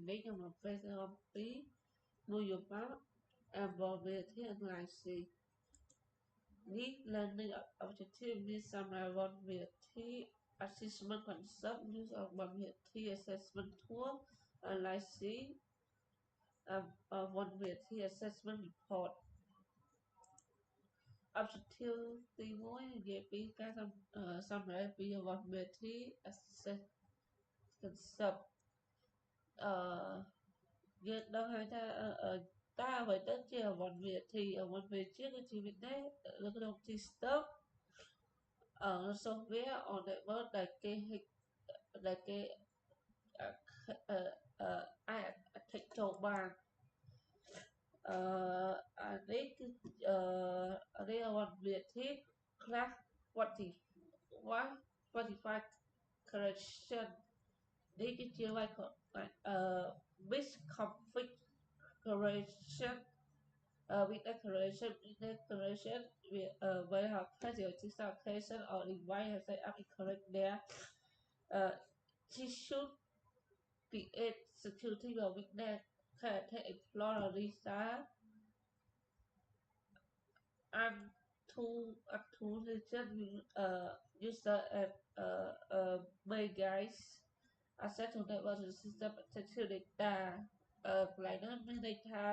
នេះខ្ញុំនឹងផ្សេងអំពីនយោបាយ Vulnerability Analysis នេះ Learning Objective មានសម្រាប់ Vulnerability Assessment Concept Use of Vulnerability Assessment Tool Analysis Vulnerability Assessment Report Objective ទី1និយាយពីការសម្រាប់ពី Vulnerability Assessment Concept យើងដឹងហើយថាតើអ្វីទៅជា Vulnerability គឺជាវិធីនៅក្នុង system software or network ដែលគេអាច attack ចូលបាននេះគឺ Vulnerability Class Quantified Correction នេះគឺជា misconfiguration weakness correction where your system application or device has set up incorrect there she should create security weakness can attack exploit or restart authorization user and may guys access to network system sensitive data កន្លែងហ្នឹងមានន័យថា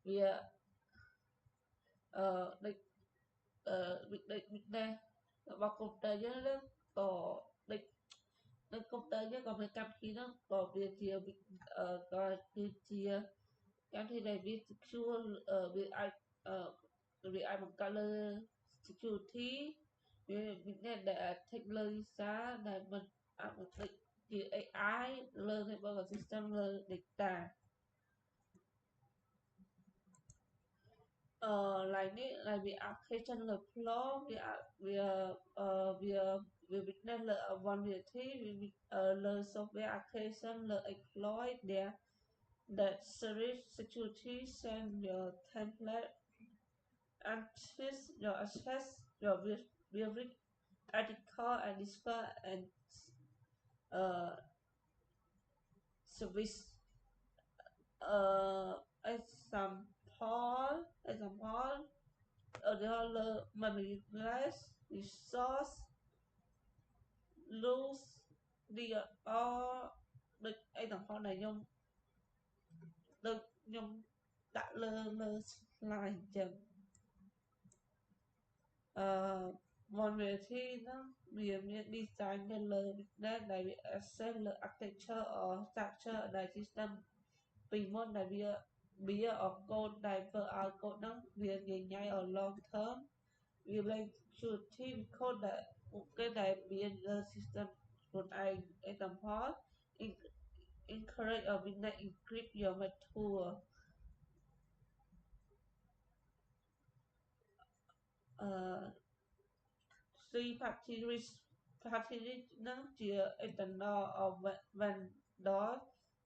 វាweakness របស់កុំព្យូទ័រយើងក៏ដូចនៅកុំព្យូទ័រយើងក៏មានកម្មវិធីហ្នឹងក៏វាជាកម្មវិធីដែលវា secure វាអាចបង្កើតលើ security វា weakness ដែល attack លើ user ដែលមិនដូចជា AI លើ network system លើ data like នេះ like វា application លើ flow វា weakness លើ vulnerability លើ software application លើ exploit that service security send your template access your very article and display and service example the memory resource lose theដូច example ដែលខ្ញុំដាក់លើ slide អញ្ចឹងvulnerability ហ្នឹងវាមាន design នៅលើ weakness ដែលវា access លើ architecture or structure ដែល system ពីមុនដែលវា build or code ដែលធ្វើឲ្យ code ហ្នឹងវាងាយញ៉ៃ or long term វា lack security code ដែលពួកគេដែល build លើ system ខ្លួនឯង example incorrect or weakness encrypt your method C-party risk ហ្នឹងជា external or vendor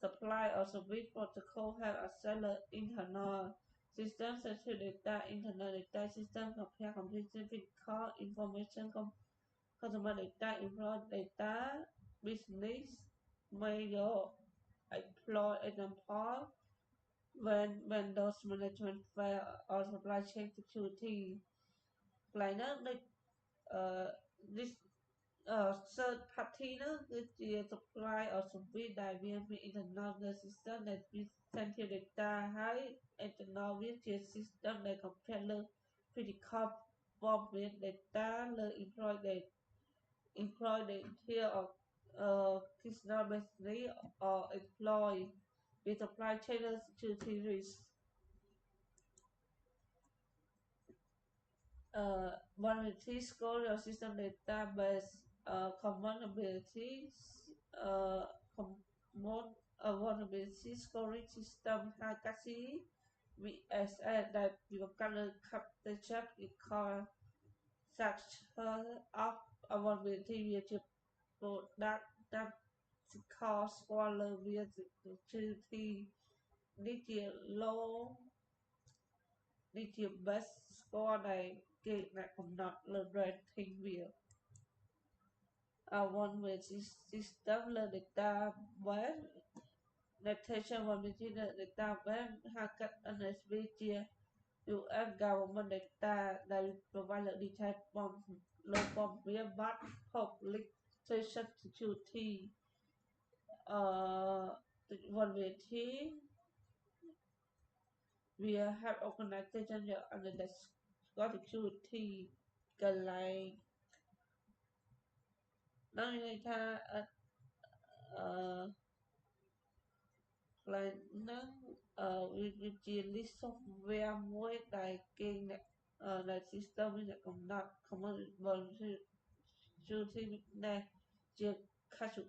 supply or service protocol have access to internal system sensitive data internal data system compare computing physical information consumer data employee data business major employee example when vendors management fair or supply chain security កន្លែងហ្នឹងដូចthis third party ហ្នឹងគឺជា supply or service ដែលវាមាន internal system ដែលមាន sensitive data ហើយ external វាជា system ដែល compare លើ physical form មាន data លើ employee data or customer business or employee វា supply chain security risk vulnerability score your system database common abilities vulnerability scoring system ហៅកាត់ VSS ដែលវាបង្កើតលើ capture recall structure of vulnerability វាជា product តាម ស្គាល់លើវា security នេះជា low នេះជា best score ដែលគេដាក់កំណត់លើ rating វា vulnerability system លើ database Notation วันวิธี database หาก NSB ជា US government data ដែល provide លើ detail លើព័ត៌មាន but public security วันវិធី we have organization under the security កន្លែងនឹងនិយាយថាកន្លែងហ្នឹងវាជា list software មួយដែលគេដែល system អ្នកកំណត់ commercial security witness ជា casual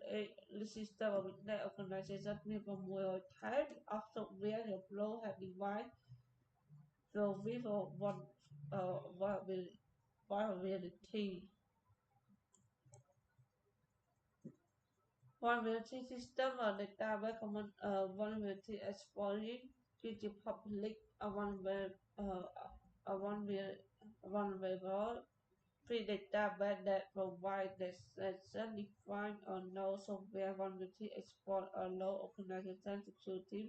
system of witness organization មាន600 type of software upload have device so we for one vulnerability vulnerability system or database common vulnerability exploiting គឺជា public vulnerable free database that provide the session defined or no software vulnerability exploit allow organization security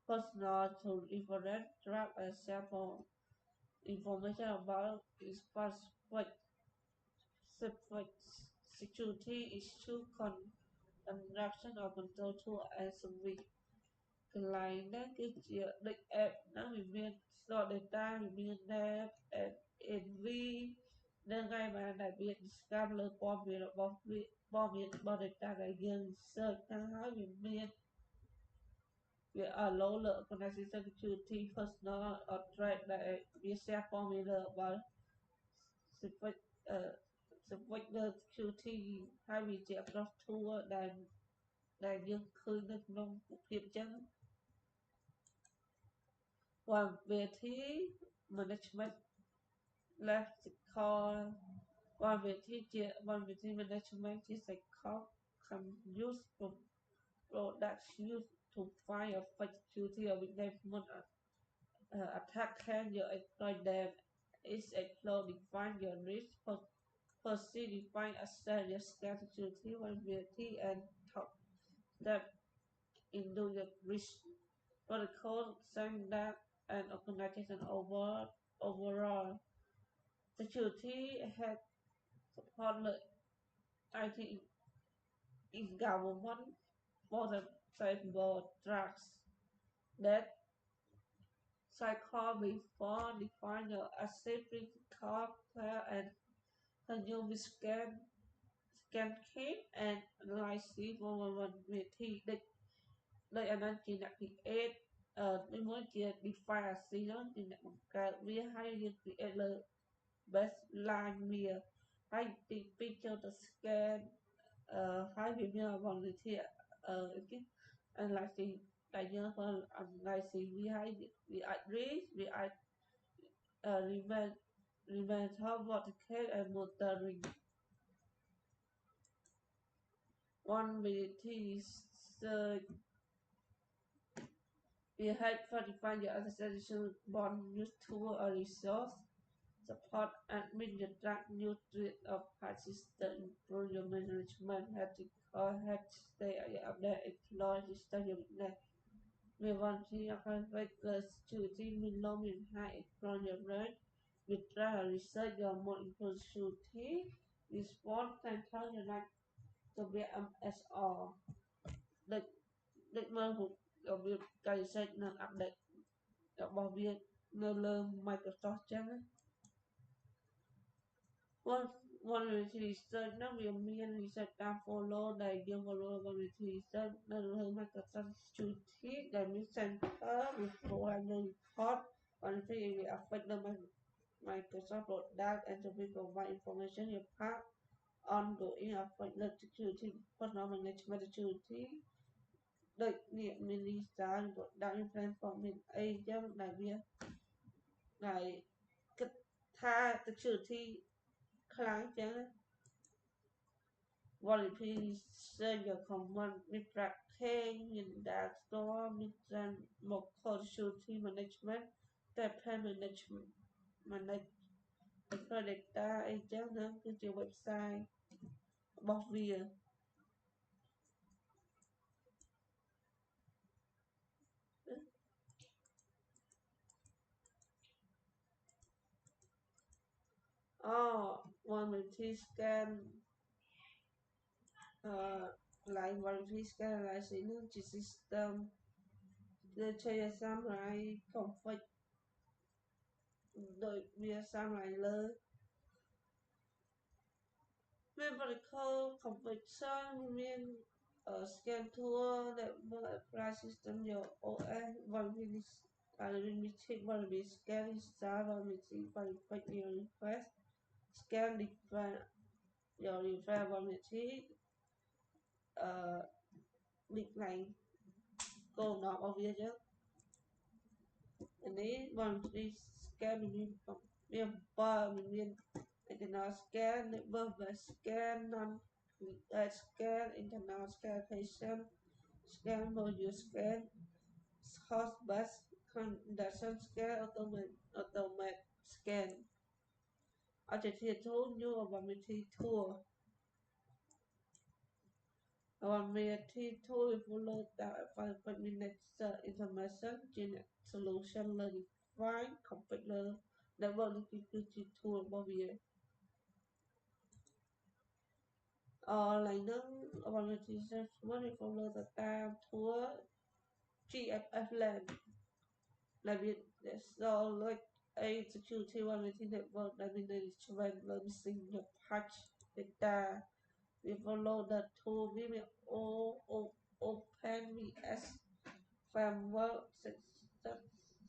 personnel to reference track and sample information about its specific security issue conduction or control tool and service កន្លែងហ្នឹងគឺជាដូច app ហ្នឹងវាមាន store data វាមាន nav NV នឹងហើយបានដែលវា discover លើព័ត៌មានរបស់វាព័ត៌មានរបស់ data ដែលយើង search ហ្នឹងហើយវាមានវា allow លើ organization security personal or threat ដែលវា share ព័ត៌មានលើរបស់ specific security ហើយវាជា across tool ដែលយើងឃើញនៅក្នុងរូបភាពអញ្ចឹងvulnerability management lexical vulnerability ជា vulnerability management ជា cycle can use products used to find a fake security or weakness attack can you exploit them is explore define your risk proceed define assess your security vulnerability and top step into your risk protocol standard and organization overall security has supported IT in government for the cyber threats that cycle before define your asset critical player and consume scan case and analysis vulnerability ដូចអានោះជាអ្នក create មួយជា define asset ហ្នឹងជាអ្នកបង្កើតវាហើយយើង create លើ baseline វាហើយទី2ចូលទៅ scan ហើយវាមាន vulnerability analysis តែយើង analysis វាហើយវាអាច read វាអាច remedial vertical and monitoring vulnerability search we help verify your organization bond use tool or resource support admin your track new threat of patch system improve your management ethical hack stay update explore system your weakness we want to affect the security min low min high explore your range we try to research your more improve security response and tell your like to be MSR ដូចមើលរបៀបការ research និង update របស់វានៅលើ Microsoft ចឹងណាvulnerability research ហ្នឹងវាមាន research តាម follow ដែលយើង follow vulnerability research នៅលើ Microsoft Security ដែលមាន center វា provide នៅ report vulnerability will affect the Microsoft product and to provide information your part ongoing affect the security personal management security ដូចនេះមាន design product platform មានអីចឹងដែលវាដែលគិតថា security ខ្លាំងចឹង vulnerability research your common មាន tracking មាន data store មាន code security management campaign management manage data អីចឹងហ្នឹងគឺជា website របស់វា vulnerability scan like vulnerability scan analyzing the system để chơi xăm lại conflict đội bia xăm lại lơ Memorical conviction mean scan tool that will apply system your OS vulnerability scan install vulnerability verify your request scan define your request vulnerability lịch này cô nó bao giờ chứ anh ấy vulnerability scan mình internal scan network scan non scan internal scan patient scan module scan host bus conduction scan automate scan Architecture tool new availability tool availability tool will follow that 5 minutes information generate solution learning find complete learn network liquidity tool bao bì lại nâng availability will follow the time tool GFF land là việc do like a security vulnerability network that means when missing your patch data we follow the tool we will open vs framework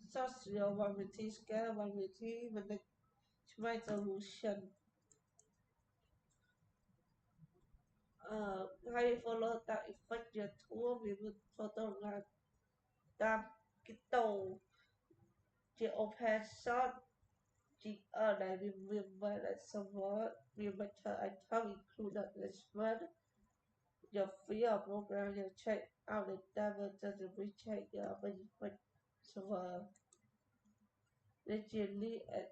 social vulnerability scale vulnerability management solution how you follow that effect your tool we will follow là đam cái tàu chỉ open source chỉ ở đây we will server we better item included management your free program you check out the diversity we check your management server Originally at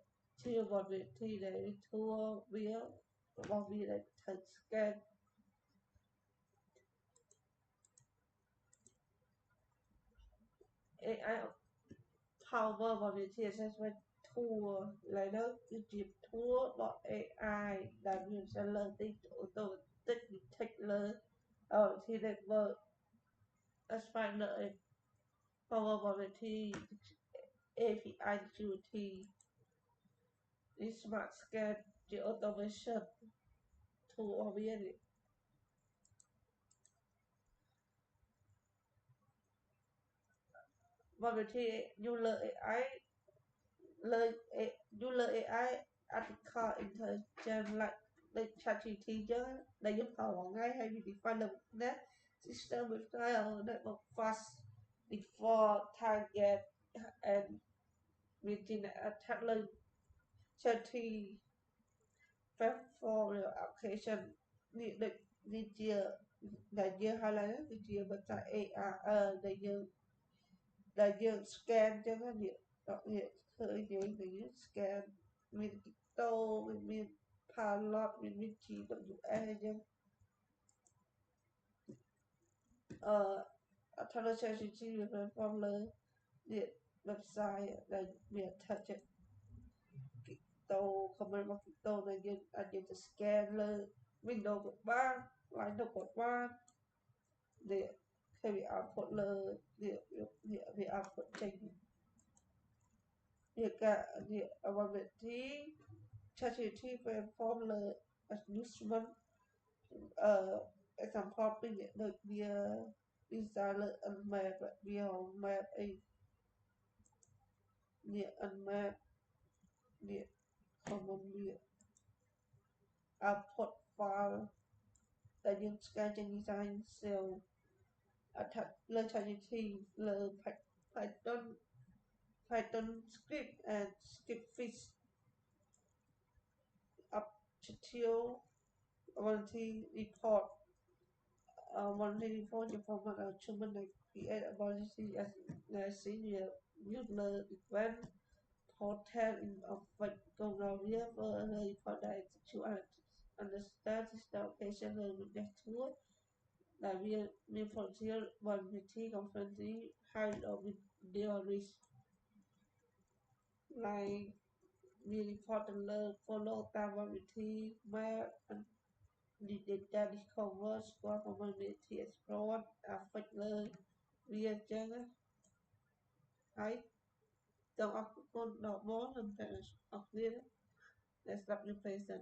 tier vulnerability để thua bia bao bì để thật scan AI power vulnerability assessment tool lại đó cái chip tool bọn AI làm việc sẽ learn tích automatic detect learn ở thì network aspect lợi power vulnerability API security smart scan the automation tool biết vulnerability you learn AI you learn AI article intelligence like ChatGPT chứ để giúp họ ngay hay bị define được net system with trial network fast before target and within attack learn ChatGPT platform your application need được đi chia đại dương hay là đi chia bên tại AR đại dương scan cho nó điện đọc điện khởi giấy để scan mình tô mình pilot mình chỉ động dụng e chứ thằng chơi chỉ về form lớn điện website là việc thật chứ tô không phải một tô này nhưng anh chỉ scan lên Windows của ba lại đâu của ba để khi bị output lên để bị output trình việc cả việc availability ChatGPT form là amusement example pin được via design unmap via map a địa unmap địa common địa output file tại những scan trên design cell attack lên ChatGPT là Python script and script fix up to volunteer report volunteer report your format human like create a volunteer as senior user event hotel in of what go now report that to understand the occasion with the tool là we volunteer volunteer conference high of their risk like មាន report ទៅលើ follow តាមវត្តវិធី mail data discover ស្គាល់ community explore affect លើវាអញ្ចឹងណាហើយសូមអរគុណដល់បងនិងទាំងអស់គ្នាដែលស្ដាប់ presentation